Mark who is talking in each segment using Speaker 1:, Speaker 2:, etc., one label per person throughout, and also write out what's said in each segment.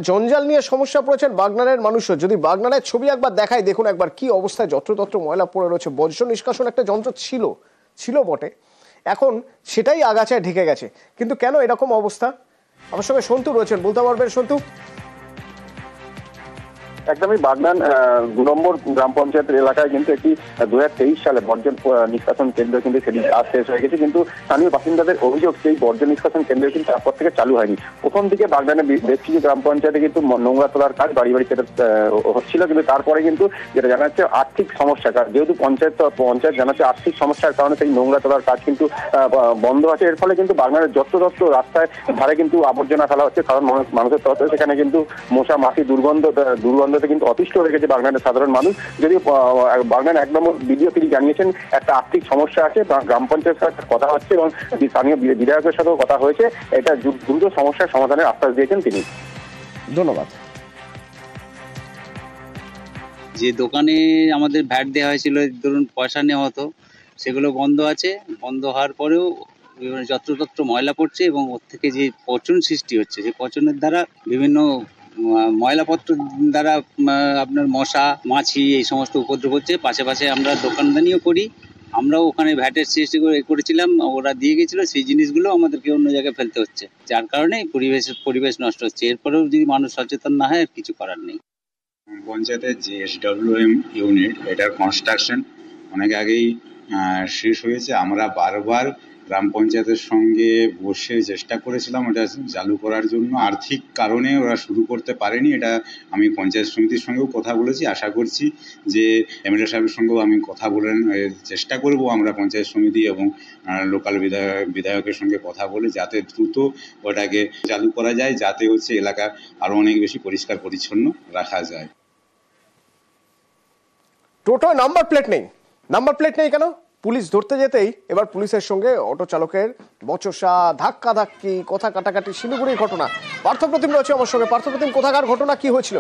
Speaker 1: জঞ্জাল নিয়ে সমস্যা পড়েছেন বাগনানের মানুষও। যদি বাগনানের ছবি একবার দেখাই, দেখুন একবার কি অবস্থায় যত্রতত্র ময়লা পড়ে রয়েছে। বর্জ্য নিষ্কাশন একটা যন্ত্র ছিল বটে, এখন সেটাই আগাছায় ঢেকে গেছে। কিন্তু কেন এরকম অবস্থা? আমার সঙ্গে সন্তু রয়েছেন, বলতে পারবেন সন্তু?
Speaker 2: একদমই বাগনান 2 নম্বর গ্রাম পঞ্চায়েতের এলাকায় কিন্তু একটি 2023 সালে বর্জ্য নিষ্কাশন কেন্দ্র কিন্তু সেটি কাজ শেষ হয়ে গেছে, কিন্তু স্থানীয় বাসিন্দাদের অভিযোগ সেই বর্জ্য নিষ্কাশন কেন্দ্র কিন্তু তারপর থেকে চালু হয়নি। প্রথম দিকে বাগনানের বেশ কিছু গ্রাম পঞ্চায়েতে কিন্তু নোংরা তোলার কাজ বাড়ি বাড়ি সেটা হচ্ছিল, কিন্তু তারপরে কিন্তু যেটা জানা যাচ্ছে আর্থিক সমস্যা, যেহেতু পঞ্চায়েত জানাচ্ছে আর্থিক সমস্যার কারণে সেই নোংরা তোলার কাজ কিন্তু বন্ধ আছে। এর ফলে কিন্তু বাগনানের যত্রতত্র রাস্তায় ধারে কিন্তু আবর্জনা ফেলা হচ্ছে, কারণ মানুষের তরফে সেখানে কিন্তু মশা মাছি দুর্গন্ধ কিন্তু অতিষ্ঠ হয়ে গেছে বাগনানের সাধারণ মানুষ। যদিও বাগনান 1 নম্বর বিডিও তিনি জানিয়েছেন একটা আর্থিক সমস্যা আছে, গ্রাম পঞ্চায়েতের সাথে কথা হচ্ছে এবং স্থানীয় বিধায়কের সাথেও কথা হয়েছে, এটা দ্রুত সমস্যার সমাধানের আশ্বাস দিয়েছেন তিনি।
Speaker 1: ধন্যবাদ।
Speaker 3: যে দোকানে আমাদের ভ্যাট দেওয়া হয়েছিল, ধরুন পয়সা নেওয়া হতো, সেগুলো বন্ধ আছে। বন্ধ হওয়ার পরেও যত্রতত্র ময়লা পড়ছে এবং ওর থেকে যে পচন সৃষ্টি হচ্ছে, সেই পচনের দ্বারা বিভিন্ন ময়লাপত্র দ্বারা আপনার মশা মাছি এই সমস্ত উপদ্রব হচ্ছে। পাশে আমরা দোকানদানিও করি, আমরাও ওখানে ভ্যাটের সৃষ্টি করেছিলাম, ওরা দিয়ে গেছিল, সেই জিনিসগুলো আমাদেরকে অন্য জায়গায় ফেলতে হচ্ছে, যার কারণে পরিবেশ নষ্ট হচ্ছে। এরপরেও যদি মানুষ সচেতন না হয়, কিছু করার নেই।
Speaker 4: পঞ্চায়েতের যে SWM ইউনিট, এটার কনস্ট্রাকশন অনেক আগেই শেষ হয়েছে। আমরা বারবার গ্রাম পঞ্চায়েতের সঙ্গে বসে চেষ্টা করেছিলাম এটা চালু করার জন্য, আর্থিক কারণে ওরা শুরু করতে পারেনি। এটা আমি পঞ্চায়েত সমিতির সঙ্গেও কথা বলেছি, আশা করছি যে MLA সাহেবের সঙ্গেও আমি কথা বলে চেষ্টা করব আমরা পঞ্চায়েত সমিতি এবং লোকাল বিধায়কের সঙ্গে কথা বলে যাতে দ্রুত ওটাকে চালু করা যায়, যাতে হচ্ছে এলাকা আরো অনেক বেশি পরিষ্কার পরিচ্ছন্ন রাখা যায়।
Speaker 1: টোটো নাম্বার প্লেট নেই কেন? পুলিশ ধরতে যেতেই এবার পুলিশের সঙ্গে অটো চালকের বচসা, ধাক্কাধাক্কি, কথা কাটাকাটি, শিলিগুড়ির ঘটনা। পার্থপ্রতিম রয়েছে আমার সঙ্গে। পার্থপ্রতিম, কোথাকার ঘটনা, কি হয়েছিল?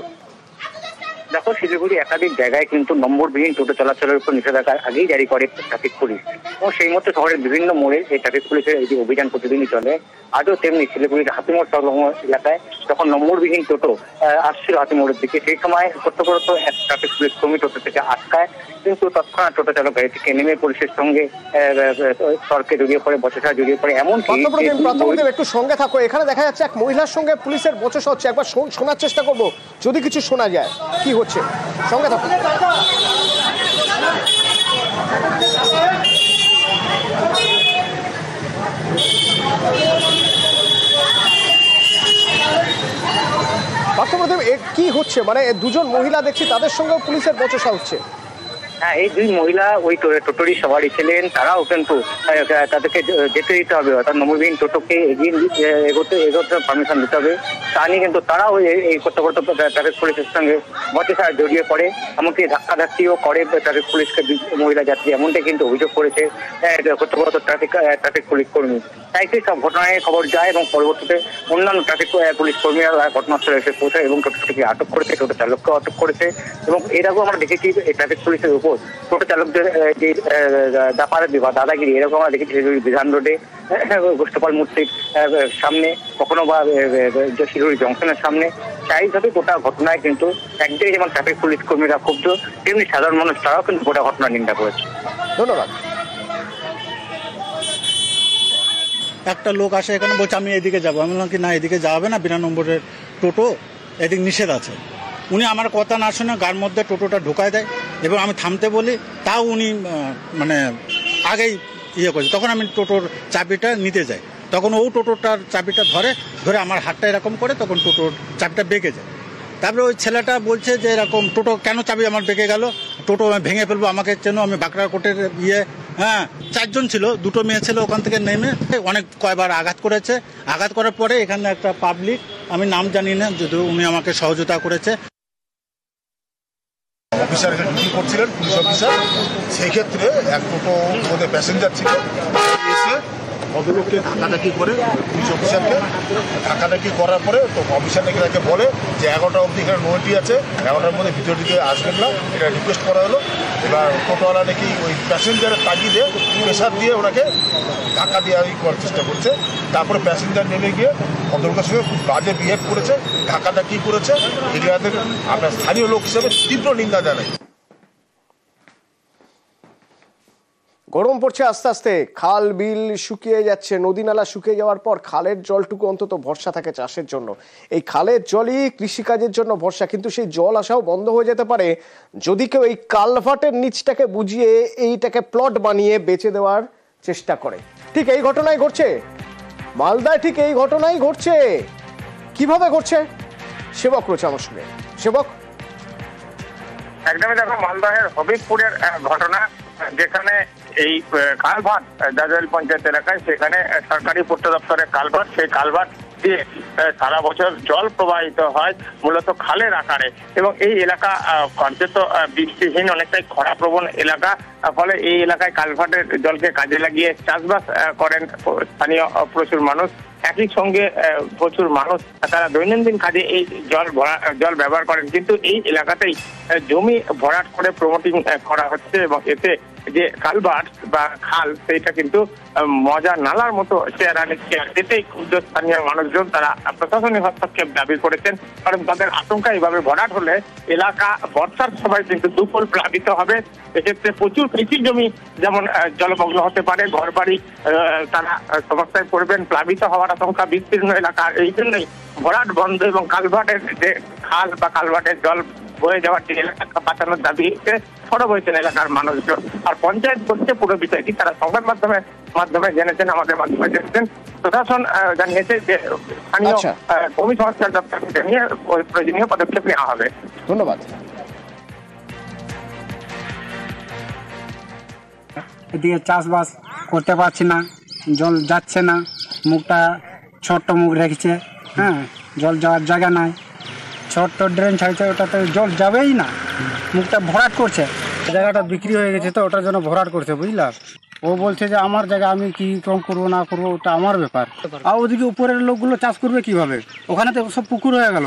Speaker 5: দেখো, শিলিগুড়ি একাধিক জায়গায় কিন্তু নম্বরবিহীন টোটো চলাচলের উপর নিষেধাজ্ঞা আগেই জারি করে ট্রাফিক পুলিশ, এবং সেই মতো শহরের বিভিন্ন মোড়ে এই ট্রাফিক পুলিশের এই যে অভিযান প্রতিদিনই চলে। আজও তেমনি শিলিগুড়ির হাতিমোড় সংলগ্ন এলাকায় যখন নম্বরবিহীন টোটো আসছিল হাতিমোড়ের দিকে, সেই সময় কর্তব্যরত এক ট্রাফিক পুলিশ কর্মী টোটো থেকে আটকায়, কিন্তু তৎক্ষণাৎ টোটো চালক গাড়ি থেকে নেমে পুলিশের সঙ্গে তর্কে জড়িয়ে পড়ে, বচসা জড়িয়ে পড়ে। এমনকি
Speaker 1: একটু সঙ্গে থাকো, এখানে দেখা যাচ্ছে এক মহিলার সঙ্গে পুলিশের বচসা হচ্ছে, একবার শোনার চেষ্টা করবো যদি কিছু শোনা যায়। কি হচ্ছে, সঙ্গে থাকো। পার্থপ্রতিম, কি হচ্ছে? মানে দুজন মহিলা দেখছি, তাদের সঙ্গেও পুলিশের বচসা হচ্ছে।
Speaker 5: হ্যাঁ, এই 2 মহিলা ওই টোটোরই সবারই ছিলেন, তারাও কিন্তু তাদেরকে যেতে দিতে হবে, অর্থাৎ নম্বরবিহীন টোটোকে এগোতে পারমিশন দিতে হবে, তা নিয়ে কিন্তু তারাও এই কর্তব্যরত ট্রাফিক পুলিশের সঙ্গে বচসা জড়িয়ে পড়ে, এমনকি ধাক্কাধাক্কিও করে ট্রাফিক পুলিশকে মহিলা যাত্রী, এমনটাই কিন্তু অভিযোগ করেছে কর্তব্যরত ট্রাফিক পুলিশ কর্মী। তাই সেই সব ঘটনায় খবর যায় এবং পরবর্তীতে অন্যান্য ট্রাফিক পুলিশ কর্মীরা ঘটনাস্থলে এসে পৌঁছায় এবং টোটোটিকে আটক করেছে, টোটো চালককেও আটক করেছে। এবং এর আগেও আমরা দেখেছি এই ট্রাফিক পুলিশের উপর টোটো চালকদের যে দাপাদাপি বা দাদাগিরি, এরকম আমরা দেখেছি বিধান রোডে গোষ্ঠপাল মূর্তির সামনে, কখনো বা শিলিগুড়ি জংশনের সামনে। সেইভাবে গোটা ঘটনায় কিন্তু একদিকে যেমন ট্রাফিক পুলিশ কর্মীরা ক্ষুব্ধ, তেমনি সাধারণ মানুষ তারাও কিন্তু গোটা ঘটনা নিন্দা করেছে।
Speaker 1: ধন্যবাদ।
Speaker 6: একটা লোক আসে এখানে, বলছে আমি এদিকে যাবো। আমি বললাম কি না, এদিকে যাবে না, 2 নম্বরের টোটো, এদিকে নিষেধ আছে। উনি আমার কথা না শুনে গার মধ্যে টোটোটা ঢোকায় দেয় এবং আমি থামতে বলি, তাও উনি মানে আগেই করেছে। তখন আমি টোটোর চাবিটা নিতে যাই, তখন ও টোটোটার চাবিটা ধরে আমার হাতটা এরকম করে, তখন টোটোর চাবিটা বেঁকে যায়। তারপরে ওই ছেলেটা বলছে যে এরকম টোটো কেন চাবি আমার বেঁকে গেল, টোটো আমি ভেঙে ফেলবো, আমাকে চেনো, আমি বাঁকড়াকোটের 4 জন ছিল, 2 মেয়ে ছিল, ওখান থেকে নেমে অনেক কয়বার আঘাত করেছে। আঘাত করার পরে এখানে একটা পাবলিক, আমি নাম জানি না, যদিও উনি আমাকে সহযোগিতা করেছে।
Speaker 7: অফিসার এখানে ডিউটি করছিলেন, পুলিশ অফিসার, সেই ক্ষেত্রে এক টোটো মধ্যে প্যাসেঞ্জার ছিল, এসে ভদ্রলোককে ধাক্কাধাক্কি করে, পুলিশ অফিসারকে ধাক্কাধাক্কি করার পরে তো অফিসার নাকি তাকে বলে যে 11টা অবধি এখানে নোটি আছে, 11টার মধ্যে ভিতর দিকে আসবেন না, এটা রিকোয়েস্ট করা হলো। তো এবার টোটোওয়ালা নাকি ওই প্যাসেঞ্জারের তাগিদে প্রেশার দিয়ে ওনাকে ধাক্কা দিয়ে করার চেষ্টা করছে। তারপরে প্যাসেঞ্জার নেমে গিয়ে ভদ্রলোকের সঙ্গে খুব বাজে বিহেভ করেছে, ধাক্কাটা কী করেছে এগুলোতে আমরা স্থানীয় লোক হিসেবে তীব্র নিন্দা জানাই।
Speaker 1: গরম পড়ছে আস্তে আস্তে, খাল বিল শুকিয়ে যাচ্ছে, নদী নালা শুকিয়ে যাওয়ার পর খালের জলটুকু অন্তত ভরসা থাকে চাষের জন্য। এই খালের জলই কৃষিকাজের জন্য ভরসা, কিন্তু সেই জল আসাও বন্ধ হয়ে যেতে পারে যদি কেউ এই কালভার্টের নিচটাকে বুঝিয়ে এইটাকে প্লট বানিয়ে বেচে দেওয়ার চেষ্টা করে। ঠিক এই ঘটনাই ঘটছে মালদায়, ঠিক এই ঘটনাই ঘটছে। কিভাবে ঘটছে সেবক রয়েছে আমার সঙ্গে। সেবক,
Speaker 5: একদমই দেখো, মালদহের হবিবপুরের ঘটনা, যেখানে এই কালভার্ট জাজওয়াল পঞ্চায়েত এলাকায়, সেখানে সরকারি পূর্ত দপ্তরের কালভার্ট, সেই কালভার্ট দিয়ে সারা বছর জল প্রবাহিত হয় মূলত খালের আকারে, এবং এই এলাকা কার্যত বৃষ্টিহীন, অনেকটাই খরাপ্রবণ এলাকা। ফলে এই এলাকায় কালভার্টের জলকে কাজে লাগিয়ে চাষবাস করেন স্থানীয় প্রচুর মানুষ। একই সঙ্গে প্রচুর মানুষ তারা দৈনন্দিন কাজে এই জল ব্যবহার করেন, কিন্তু এই এলাকাতেই জমি ভরাট করে প্রমোটিং করা হচ্ছে, এবং এতে যে কালভার্ট বা খাল সেইটা কিন্তু মজা নালার মতো চেহারা নিচ্ছে। এতেই ক্ষুদ্র স্থানীয় মানুষজন তারা প্রশাসনিক হস্তক্ষেপ দাবি করেছেন, কারণ তাদের আশঙ্কা এইভাবে ভরাট হলে এলাকা বর্ষার সময় কিন্তু দুফল প্লাবিত হবে। এক্ষেত্রে প্রচুর কৃষি জমি যেমন জলমগ্ন হতে পারে, ঘর বাড়ি তারা সমস্যায় পড়বেন, প্লাবিত হওয়ার আশঙ্কা বিস্তীর্ণ এলাকা। এই জন্যই ভরাট বন্ধ এবং কালভার্টের যে খাল বা কালভার্টের জল বয়ে যাওয়ার যে এলাকা বাঁচানোর দাবি সরব হয়েছেন এলাকার মানুষজন। আর পঞ্চায়েত করছে পুরো বিষয়টি তারা সংবাদ মাধ্যমে জেনেছেন, আমাদের মাধ্যমে জেনেছেন। প্রশাসন জানিয়েছে যে স্থানীয় ভূমি সংস্কার দপ্তরকে নিয়ে প্রয়োজনীয় পদক্ষেপ নেওয়া হবে।
Speaker 1: ধন্যবাদ।
Speaker 8: এদিকে চাষবাস করতে পারছি না, জল যাচ্ছে না, মুখটা ছোট্ট মুখ রেখেছে, হ্যাঁ, জল যাওয়ার জায়গা নাই, ছোট্ট ড্রেন ছাড়ছে, ওটাতে জল যাবেই না, মুখটা ভরাট করছে। জায়গাটা বিক্রি হয়ে গেছে তো ওটার জন্য ভরাট করছে, বুঝলাম। ও বলছে যে আমার জায়গা, আমি কি কম করবো না করবো ওটা আমার ব্যাপার। আর ওদিকে উপরের লোকগুলো চাষ করবে কিভাবে? ওখানে তো সব পুকুর হয়ে গেল।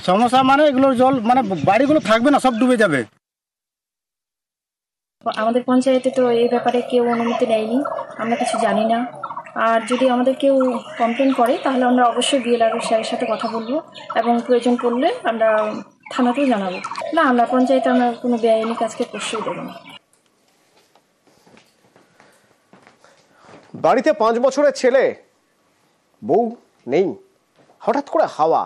Speaker 8: সমস্যা মানে এগুলোর জল মানে বাড়িগুলো থাকবে না, সব ডুবে যাবে।
Speaker 9: আমাদের পঞ্চায়েতে তো এই ব্যাপারে কেউ অনুমতি নেয়নি, আমরা কিছু জানি না। আর যদি আমাদের কেউ কমপ্লেন করে তাহলে আমরা অবশ্যই বিএলআরও স্যারের সাথে কথা বলবো, এবং প্রয়োজন পড়লে আমরা থানাতেও জানাবো। না, আমরা পঞ্চায়েতে আমরা কোনো বেআইনি কাজকে প্রশ্রয় দেবো না।
Speaker 1: বাড়িতে 5 বছরের ছেলে, বউ নেই, হঠাৎ করে হাওয়া।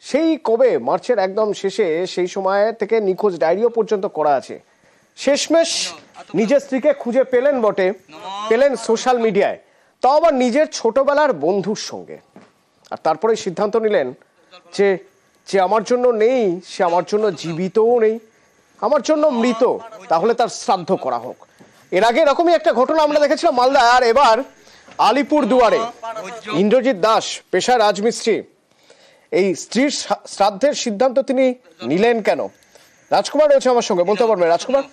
Speaker 1: সেই কবে মার্চের একদম শেষে, সেই সময় থেকে নিখোঁজ ডায়েরিও পর্যন্ত করা আছে। শেষমেশ নিজের স্ত্রীকে খুঁজে পেলেন বটে, পেলেন সোশ্যাল মিডিয়ায়, তাও আবার নিজের ছোটবেলার বন্ধুর সঙ্গে। আর তারপরে সিদ্ধান্ত নিলেন যে যে আমার জন্য নেই সে আমার জন্য জীবিতও নেই, আমার জন্য মৃত, তাহলে তার শ্রাদ্ধ করা হোক। এর আগে এরকমই একটা ঘটনা আমরা দেখেছিলাম মালদা। আর এবার আলিপুর দুয়ারে ইন্দ্রজিৎ দাস, পেশায় রাজমিস্ত্রি, এই স্ত্রীর শ্রাদ্ধের সিদ্ধান্ত তিনি নিলেন কেন? রাজকুমার রয়েছে আমার সঙ্গে, বলতে পারবে রাজকুমার?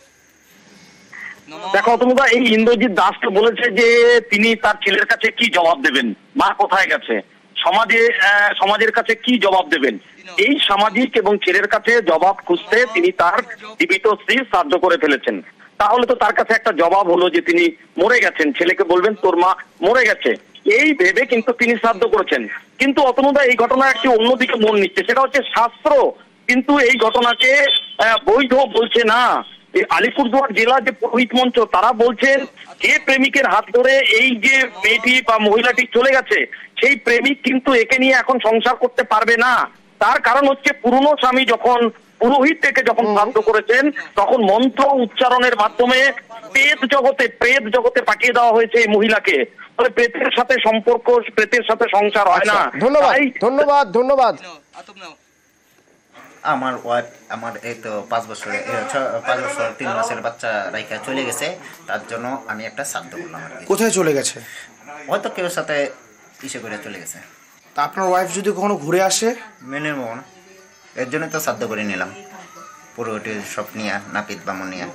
Speaker 10: দেখো তুমি, এই ইন্দ্রজিৎ দাস তো বলেছে যে তিনি তার ছেলের কাছে কি জবাব দেবেন, মা কোথায় গেছে, সমাজের কাছে কি জবাব দেবেন। এই সামাজিক এবং ছেলের কাছে জবাব খুঁজতে তিনি তার জীবিত স্ত্রী শ্রাদ্ধ করে ফেলেছেন। তাহলে তো তার কাছে একটা জবাব হলো যে তিনি মরে গেছেন, ছেলেকে বলবেন তোর মা মরে গেছে, এই ভেবে কিন্তু তিনি শ্রাদ্ধ করেছেন। কিন্তু অতনুদা এই ঘটনা একটি অন্যদিকে মন নিচ্ছে, সেটা হচ্ছে শাস্ত্র কিন্তু এই ঘটনাকে বৈধ বলছে না। আলিপুরদুয়ার জেলা যে পুরোহিত মঞ্চ তারা বলছেন যে প্রেমিকের হাত ধরে এই যে মেয়েটি বা মহিলাটি চলে গেছে, সেই প্রেমিক কিন্তু একে নিয়ে এখন সংসার করতে পারবে না। তার কারণ হচ্ছে পুরনো স্বামী যখন পুরোহিত থেকে যখন শ্রাদ্ধ করেছেন তখন মন্ত্র উচ্চারণের মাধ্যমে প্রেত জগতে পাঠিয়ে দেওয়া হয়েছে এই মহিলাকে। ফলে প্রেতের সাথে সম্পর্ক, প্রেতের সাথে সংসার হয় না।
Speaker 1: ধন্যবাদ ধন্যবাদ ধন্যবাদ।
Speaker 11: আমার ওয়াইফ আমার এই তো 5 বছর 3 মাসের বাচ্চা রাইখা চলে গেছে, তার জন্য আমি একটা শ্রাদ্ধ করলাম।
Speaker 12: কোথায় চলে গেছে?
Speaker 11: হয়তো কেউ সাথে ইসে করে চলে গেছে।
Speaker 12: তা আপনার ওয়াইফ যদি কখনো ঘুরে আসে?
Speaker 11: মেনে নেব না, এর জন্য তো শ্রাদ্ধ করে নিলাম, পুরোটি সব নিয়ে, নাপিত বামন নিয়ে।